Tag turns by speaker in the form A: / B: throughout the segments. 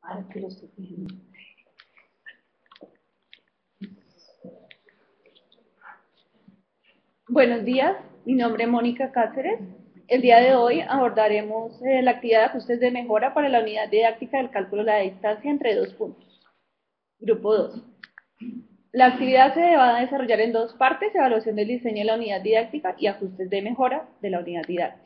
A: Ahora que lo estoy viendo.
B: Buenos días, mi nombre es Mónica Cáceres. El día de hoy abordaremos la actividad de ajustes de mejora para la unidad didáctica del cálculo de la distancia entre dos puntos. Grupo 2. La actividad se va a desarrollar en dos partes: evaluación del diseño de la unidad didáctica y ajustes de mejora de la unidad didáctica.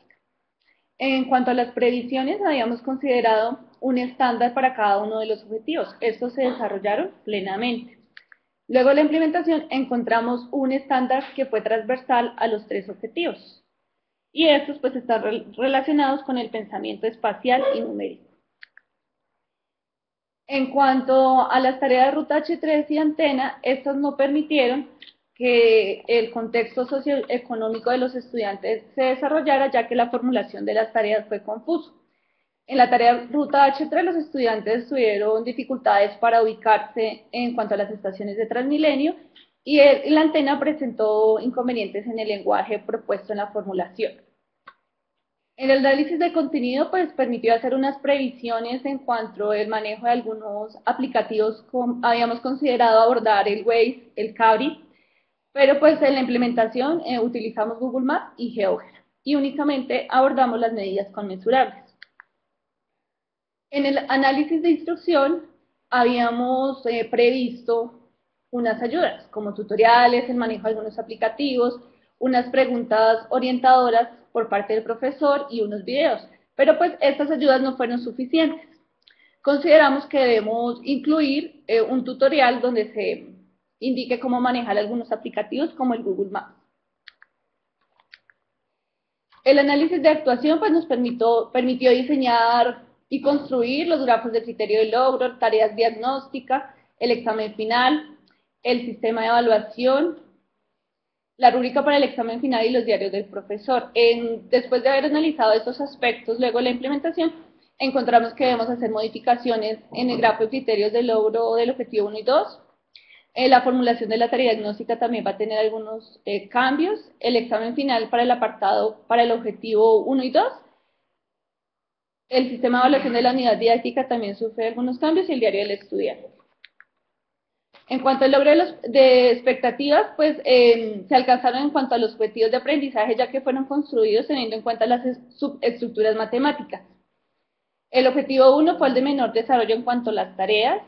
B: En cuanto a las previsiones, habíamos considerado un estándar para cada uno de los objetivos. Estos se desarrollaron plenamente. Luego de la implementación encontramos un estándar que fue transversal a los tres objetivos. Y estos pues están relacionados con el pensamiento espacial y numérico. En cuanto a las tareas de ruta H3 y antena, estas no permitieron que el contexto socioeconómico de los estudiantes se desarrollara, ya que la formulación de las tareas fue confuso. En la tarea de ruta H3 los estudiantes tuvieron dificultades para ubicarse en cuanto a las estaciones de Transmilenio y la antena presentó inconvenientes en el lenguaje propuesto en la formulación. En el análisis de contenido, pues permitió hacer unas previsiones en cuanto al manejo de algunos aplicativos. Habíamos considerado abordar el Waze, el Cabri, pero pues en la implementación utilizamos Google Maps y GeoGebra y únicamente abordamos las medidas conmensurables. En el análisis de instrucción habíamos previsto unas ayudas, como tutoriales, el manejo de algunos aplicativos, unas preguntas orientadoras por parte del profesor y unos videos, pero pues estas ayudas no fueron suficientes. Consideramos que debemos incluir un tutorial donde se indique cómo manejar algunos aplicativos como el Google Maps. El análisis de actuación pues, nos permitió diseñar y construir los grafos de criterio de logro, tareas diagnósticas, el examen final, el sistema de evaluación, la rúbrica para el examen final y los diarios del profesor. Después de haber analizado estos aspectos, luego de la implementación, encontramos que debemos hacer modificaciones en el grafo de criterios de logro del objetivo 1 y 2. La formulación de la tarea diagnóstica también va a tener algunos cambios. El examen final para el apartado para el objetivo 1 y 2. El sistema de evaluación de la unidad didáctica también sufre algunos cambios y el diario del estudiante. En cuanto al logro de expectativas, pues se alcanzaron en cuanto a los objetivos de aprendizaje, ya que fueron construidos teniendo en cuenta las subestructuras matemáticas. El objetivo 1 fue el de menor desarrollo en cuanto a las tareas.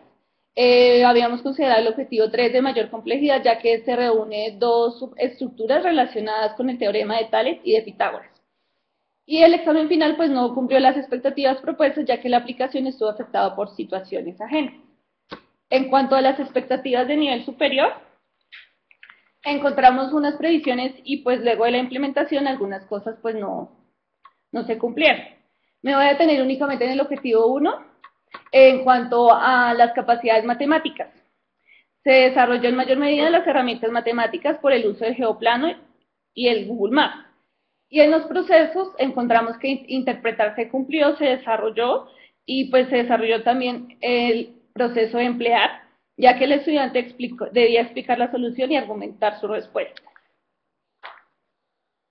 B: Habíamos considerado el objetivo 3 de mayor complejidad, ya que se reúne dos subestructuras relacionadas con el teorema de Tales y de Pitágoras. Y el examen final pues no cumplió las expectativas propuestas, ya que la aplicación estuvo afectada por situaciones ajenas. En cuanto a las expectativas de nivel superior, encontramos unas previsiones y pues luego de la implementación algunas cosas pues no se cumplieron. Me voy a detener únicamente en el objetivo 1, en cuanto a las capacidades matemáticas. Se desarrolló en mayor medida las herramientas matemáticas por el uso del geoplano y el Google Maps. Y en los procesos encontramos que interpretar se cumplió, se desarrolló y pues se desarrolló también el proceso de emplear, ya que el estudiante debía explicar la solución y argumentar su respuesta.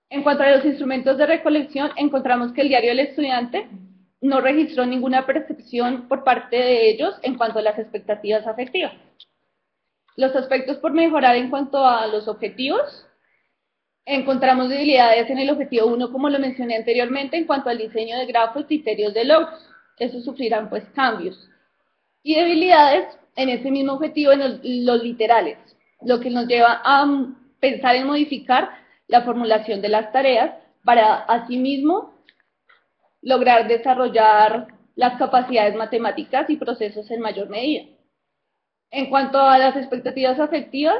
B: En cuanto a los instrumentos de recolección, encontramos que el diario del estudiante no registró ninguna percepción por parte de ellos en cuanto a las expectativas afectivas. Los aspectos por mejorar en cuanto a los objetivos: encontramos debilidades en el objetivo 1, como lo mencioné anteriormente, en cuanto al diseño de grafos y criterios de logros. Esos sufrirán pues cambios. Y debilidades en ese mismo objetivo en los literales, lo que nos lleva a pensar en modificar la formulación de las tareas para asimismo lograr desarrollar las capacidades matemáticas y procesos en mayor medida. En cuanto a las expectativas afectivas,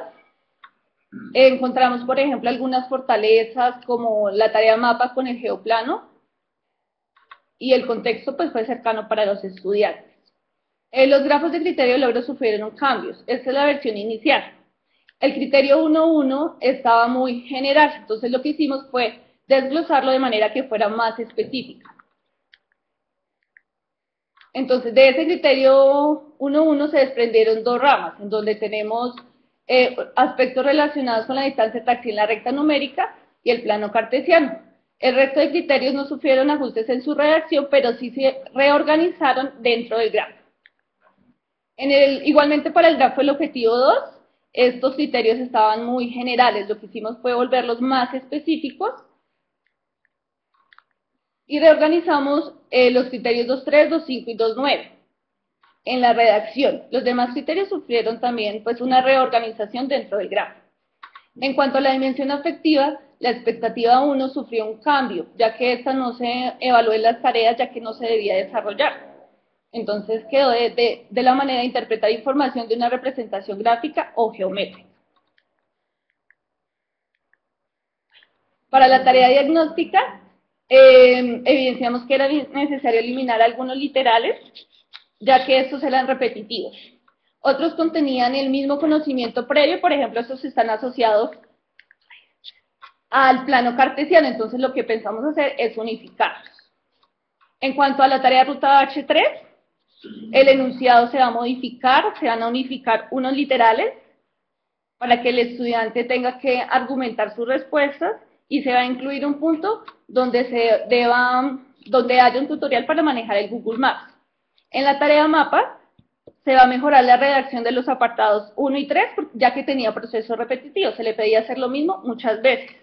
B: encontramos, por ejemplo, algunas fortalezas como la tarea mapa con el geoplano y el contexto pues fue cercano para los estudiantes. Los grafos de criterio de logro sufrieron cambios. Esta es la versión inicial. El criterio 1.1 estaba muy general, entonces lo que hicimos fue desglosarlo de manera que fuera más específica. Entonces, de ese criterio 1.1 se desprendieron dos ramas, en donde tenemos aspectos relacionados con la distancia taxi en la recta numérica y el plano cartesiano. El resto de criterios no sufrieron ajustes en su redacción, pero sí se reorganizaron dentro del grafo. Igualmente para el grafo del objetivo 2, estos criterios estaban muy generales. Lo que hicimos fue volverlos más específicos y reorganizamos los criterios 2.3, 2.5 y 2.9 en la redacción. Los demás criterios sufrieron también pues una reorganización dentro del grafo. En cuanto a la dimensión afectiva, la expectativa 1 sufrió un cambio, ya que esta no se evaluó en las tareas, ya que no se debía desarrollar. Entonces quedó de la manera de interpretar información de una representación gráfica o geométrica. Para la tarea diagnóstica, evidenciamos que era necesario eliminar algunos literales, ya que estos eran repetitivos. Otros contenían el mismo conocimiento previo, por ejemplo, estos están asociados al plano cartesiano, entonces lo que pensamos hacer es unificarlos. En cuanto a la tarea de ruta H3, el enunciado se va a modificar, se van a unificar unos literales para que el estudiante tenga que argumentar sus respuestas y se va a incluir un punto donde haya un tutorial para manejar el Google Maps. En la tarea mapa se va a mejorar la redacción de los apartados 1 y 3, ya que tenía procesos repetitivos, se le pedía hacer lo mismo muchas veces.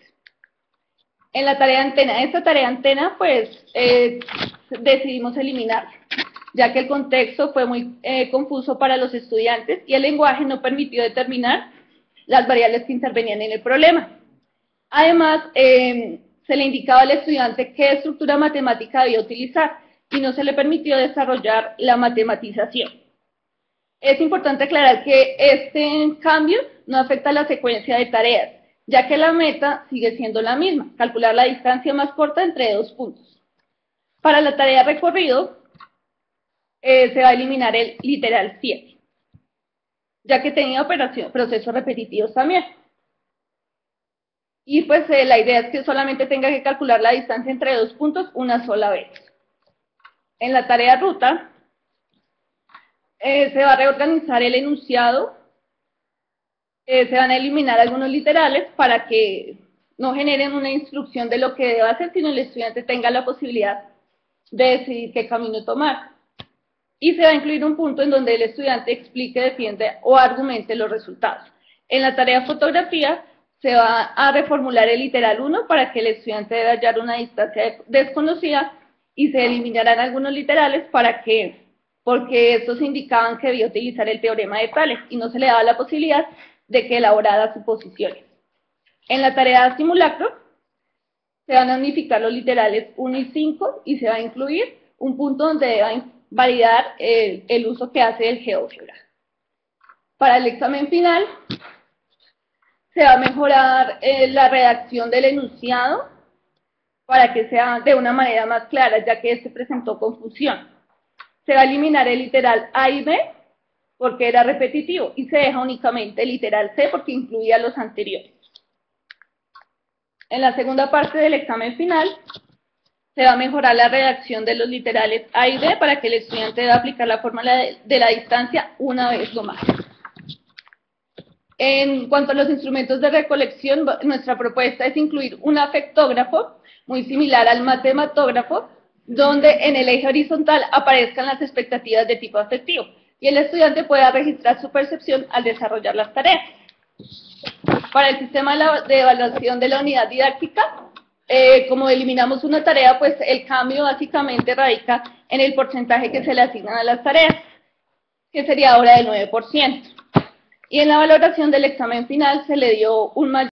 B: En la tarea antena, esta tarea antena pues decidimos eliminar, ya que el contexto fue muy confuso para los estudiantes y el lenguaje no permitió determinar las variables que intervenían en el problema. Además, se le indicaba al estudiante qué estructura matemática debía utilizar y no se le permitió desarrollar la matematización. Es importante aclarar que este cambio no afecta a la secuencia de tareas, ya que la meta sigue siendo la misma, calcular la distancia más corta entre dos puntos. Para la tarea recorrido, se va a eliminar el literal 7, ya que tenía procesos repetitivos también. Y pues la idea es que solamente tenga que calcular la distancia entre dos puntos una sola vez. En la tarea ruta, se va a reorganizar el enunciado, se van a eliminar algunos literales para que no generen una instrucción de lo que debe hacer, sino el estudiante tenga la posibilidad de decidir qué camino tomar. Y se va a incluir un punto en donde el estudiante explique, defienda o argumente los resultados. En la tarea fotografía se va a reformular el literal 1 para que el estudiante deba hallar una distancia desconocida y se eliminarán algunos literales porque estos indicaban que debía utilizar el teorema de Tales y no se le daba la posibilidad de que elaborara suposiciones. En la tarea de simulacro se van a unificar los literales 1 y 5 y se va a incluir un punto donde deba validar el uso que hace el GeoGebra. Para el examen final se va a mejorar la redacción del enunciado para que sea de una manera más clara, ya que este presentó confusión. Se va a eliminar el literal A y B porque era repetitivo y se deja únicamente el literal C porque incluía los anteriores. En la segunda parte del examen final se va a mejorar la redacción de los literales A y B para que el estudiante deba aplicar la fórmula de la distancia una vez lo más. En cuanto a los instrumentos de recolección, nuestra propuesta es incluir un afectógrafo muy similar al matematógrafo, donde en el eje horizontal aparezcan las expectativas de tipo afectivo y el estudiante pueda registrar su percepción al desarrollar las tareas. Para el sistema de evaluación de la unidad didáctica, como eliminamos una tarea, pues el cambio básicamente radica en el porcentaje que se le asignan a las tareas, que sería ahora del 9%. Y en la valoración del examen final se le dio un mayor